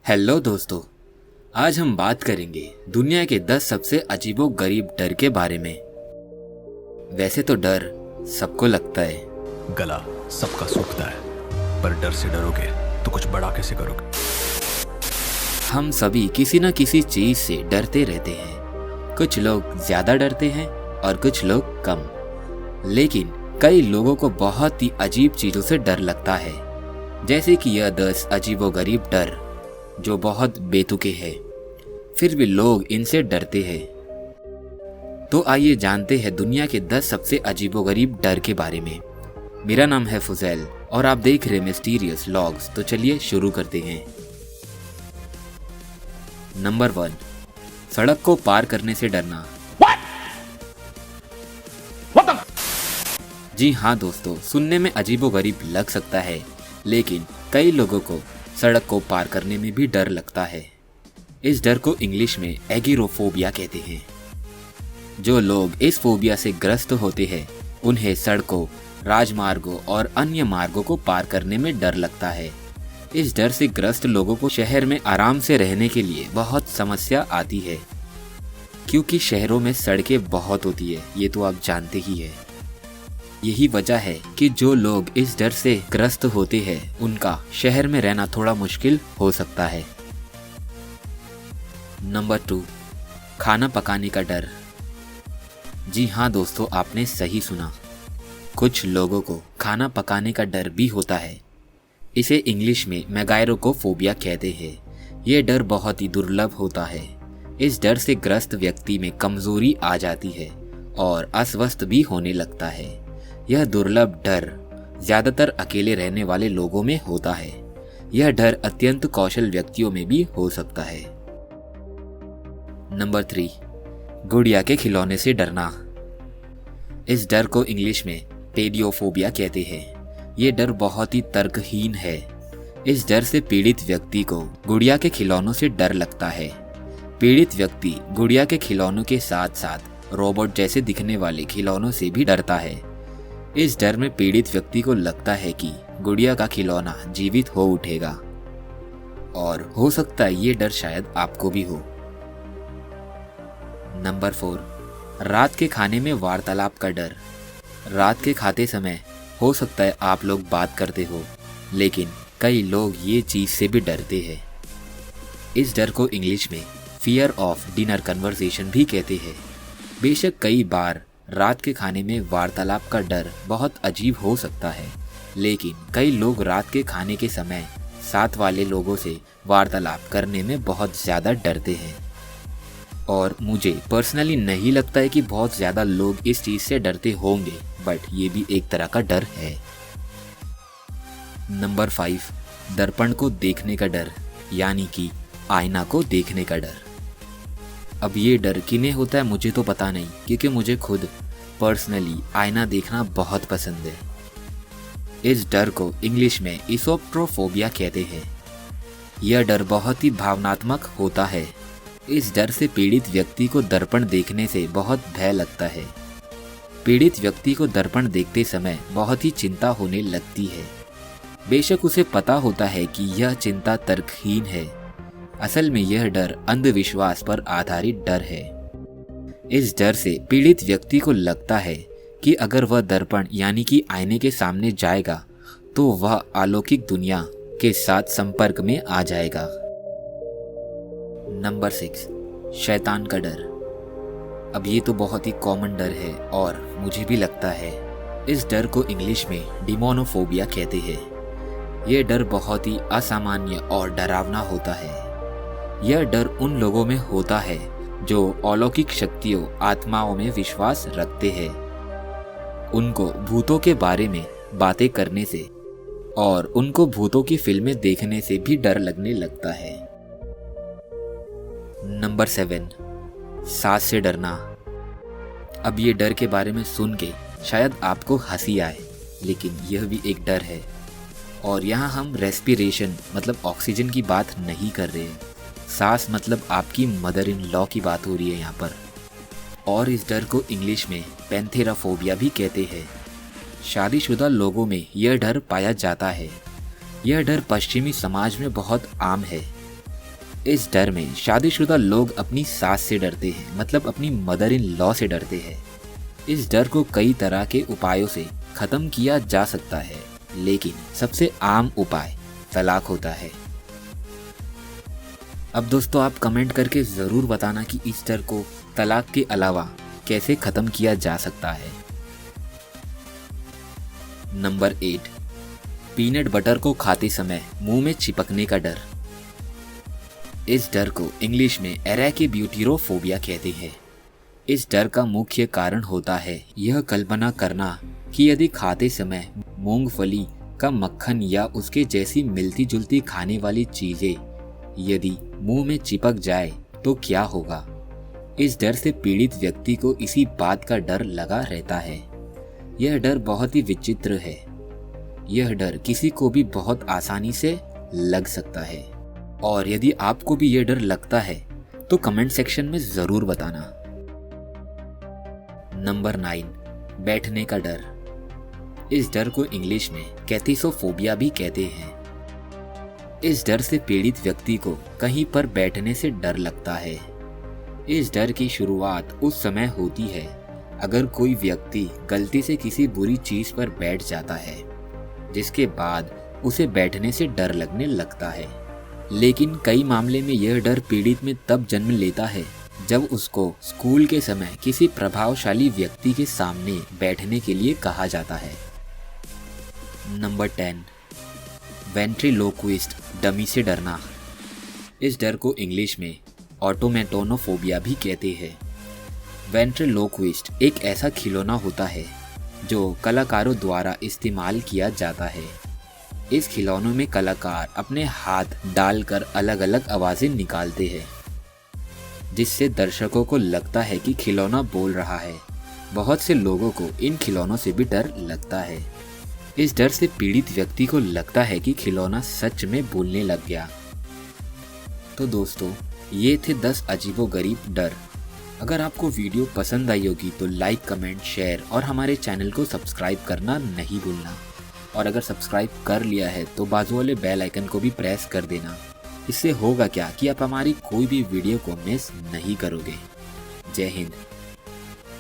Hello दोस्तों, आज हम बात करेंगे दुनिया के 10 सबसे अजीबोगरीब डर के बारे में। वैसे तो डर सबको लगता है, गला सबका सूखता है, पर डर से डरोगे तो कुछ बड़ा कैसे करोगे। हम सभी किसी न किसी चीज से डरते रहते हैं। कुछ लोग ज्यादा डरते हैं और कुछ लोग कम, लेकिन कई लोगों को बहुत ही अजीब चीजों से डर लगता है, जैसे कि यह 10 अजीबोगरीब डर जो बहुत बेतुके हैं, फिर भी लोग इनसे डरते हैं। तो आइए जानते हैं दुनिया के 10 सबसे अजीबोगरीब डर के बारे में। मेरा नाम है फुजैल और आप देख रहे हैं मिस्टीरियस लॉग्स। तो चलिए शुरू करते हैं। नंबर 1, सड़क को पार करने से डरना। जी हाँ दोस्तों, सुनने में अजीबोगरीब लग सकता है, लेकिन कई लोगों को सड़क को पार करने में भी डर लगता है। इस डर को इंग्लिश में एगिरोफोबिया कहते हैं। जो लोग इस फोबिया से ग्रस्त होते हैं, उन्हें सड़कों, राजमार्गों और अन्य मार्गों को पार करने में डर लगता है। इस डर से ग्रस्त लोगों को शहर में आराम से रहने के लिए बहुत समस्या आती है, क्योंकि शहरों में सड़कें बहुत होती है, ये तो आप जानते ही है। यही वजह है कि जो लोग इस डर से ग्रस्त होते हैं, उनका शहर में रहना थोड़ा मुश्किल हो सकता है। नंबर 2, खाना पकाने का डर। जी हाँ दोस्तों, आपने सही सुना। कुछ लोगों को खाना पकाने का डर भी होता है। इसे इंग्लिश में मैगायरोफोबिया कहते हैं। ये डर बहुत ही दुर्लभ होता है। इस डर से ग्रस्त व्यक्ति में कमजोरी आ जाती है और अस्वस्थ भी होने लगता है। यह दुर्लभ डर ज्यादातर अकेले रहने वाले लोगों में होता है। यह डर अत्यंत कौशल व्यक्तियों में भी हो सकता है। नंबर 3, गुड़िया के खिलौने से डरना। इस डर को इंग्लिश में पेडियोफोबिया कहते हैं। ये डर बहुत ही तर्कहीन है। इस डर से पीड़ित व्यक्ति को गुड़िया के खिलौनों से डर लगता है। पीड़ित व्यक्ति गुड़िया के खिलौनों के साथ साथ रोबोट जैसे दिखने वाले खिलौनों से भी डरता है। इस डर में पीड़ित व्यक्ति को लगता है कि गुड़िया का खिलौना जीवित हो उठेगा, और हो सकता है ये डर शायद आपको भी हो। नंबर 4, रात के खाने में वार्तालाप का डर। रात के खाते समय हो सकता है आप लोग बात करते हो, लेकिन कई लोग ये चीज से भी डरते हैं। इस डर को इंग्लिश में फियर ऑफ डिनर कन्वर्सेशन भी कहते हैं। बेशक कई बार रात के खाने में वार्तालाप का डर बहुत अजीब हो सकता है, लेकिन कई लोग रात के खाने के समय साथ वाले लोगों से वार्तालाप करने में बहुत ज़्यादा डरते हैं। और मुझे पर्सनली नहीं लगता है कि बहुत ज़्यादा लोग इस चीज़ से डरते होंगे, बट ये भी एक तरह का डर है। नंबर 5, दर्पण को देखने का डर, यानी कि आईना को देखने का डर। अब ये डर किन्हें होता है मुझे तो पता नहीं, क्योंकि मुझे खुद पर्सनली आईना देखना बहुत पसंद है। इस डर को इंग्लिश में इसोप्ट्रोफोबिया कहते हैं। यह डर बहुत ही भावनात्मक होता है। इस डर से पीड़ित व्यक्ति को दर्पण देखने से बहुत भय लगता है। पीड़ित व्यक्ति को दर्पण देखते समय बहुत ही चिंता होने लगती है। बेशक उसे पता होता है कि यह चिंता तर्कहीन है, असल में यह डर अंधविश्वास पर आधारित डर है। इस डर से पीड़ित व्यक्ति को लगता है कि अगर वह दर्पण यानी कि आईने के सामने जाएगा तो वह अलौकिक दुनिया के साथ संपर्क में आ जाएगा। नंबर 6, शैतान का डर। अब ये तो बहुत ही कॉमन डर है और मुझे भी लगता है। इस डर को इंग्लिश में डिमोनोफोबिया कहते हैं। यह डर बहुत ही असामान्य और डरावना होता है। यह डर उन लोगों में होता है जो अलौकिक शक्तियों, आत्माओं में विश्वास रखते हैं। उनको भूतों के बारे में बातें करने से और उनको भूतों की फिल्में देखने से भी डर लगने लगता है। नंबर 7, सांस से डरना। अब ये डर के बारे में सुन के शायद आपको हंसी आए, लेकिन यह भी एक डर है। और यहाँ हम रेस्पिरेशन मतलब ऑक्सीजन की बात नहीं कर रहे हैं। सांस मतलब आपकी मदर इन लॉ की बात हो रही है यहाँ पर। और इस डर को इंग्लिश में पैंथेराफोबिया भी कहते हैं। शादीशुदा लोगों में यह डर पाया जाता है। यह डर पश्चिमी समाज में बहुत आम है। इस डर में शादीशुदा लोग अपनी सास से डरते हैं, मतलब अपनी मदर इन लॉ से डरते हैं। इस डर को कई तरह के उपायों से खत्म किया जा सकता है, लेकिन सबसे आम उपाय तलाक होता है। अब दोस्तों आप कमेंट करके ज़रूर बताना कि इस डर को तलाक के अलावा कैसे खत्म किया जा सकता है। नंबर 8, पीनट बटर को खाते समय मुंह में चिपकने का डर। इस डर को इंग्लिश में एरेकेब्यूटेरोफोबिया कहते हैं। इस डर का मुख्य कारण होता है यह कल्पना करना कि यदि खाते समय मूंगफली का मक्खन या उसके जैसी मिलती जुलती खाने वाली चीजें यदि मुंह में चिपक जाए तो क्या होगा। इस डर से पीड़ित व्यक्ति को इसी बात का डर लगा रहता है। यह डर बहुत ही विचित्र है। यह डर किसी को भी बहुत आसानी से लग सकता है, और यदि आपको भी यह डर लगता है तो कमेंट सेक्शन में ज़रूर बताना। नंबर 9, बैठने का डर। इस डर को इंग्लिश में कैथिसोफोबिया भी कहते हैं। इस डर से पीड़ित व्यक्ति को कहीं पर बैठने से डर लगता है। इस डर की शुरुआत उस समय होती है अगर कोई व्यक्ति गलती से किसी बुरी चीज पर बैठ जाता है, जिसके बाद उसे बैठने से डर लगने लगता है। लेकिन कई मामले में यह डर पीड़ित में तब जन्म लेता है जब उसको स्कूल के समय किसी प्रभावशाली व्यक्ति के सामने बैठने के लिए कहा जाता है। नंबर 10, वेंट्रिलोक्विस्ट डमी से डरना। इस डर को इंग्लिश में ऑटोमेटोनोफोबिया भी कहते हैं। वेंट्रिलोक्विस्ट एक ऐसा खिलौना होता है जो कलाकारों द्वारा इस्तेमाल किया जाता है। इस खिलौनों में कलाकार अपने हाथ डालकर अलग अलग आवाज़ें निकालते हैं, जिससे दर्शकों को लगता है कि खिलौना बोल रहा है। बहुत से लोगों को इन खिलौनों से भी डर लगता है। इस डर से पीड़ित व्यक्ति को लगता है कि खिलौना सच में बोलने लग गया। तो दोस्तों ये थे 10 अजीबोगरीब डर। अगर आपको वीडियो पसंद आई होगी तो लाइक, कमेंट, शेयर और हमारे चैनल को सब्सक्राइब करना नहीं भूलना। और अगर सब्सक्राइब कर लिया है तो बाजू वाले बेल आइकन को भी प्रेस कर देना। इससे होगा क्या कि आप हमारी कोई भी वीडियो को मिस नहीं करोगे। जय हिंद।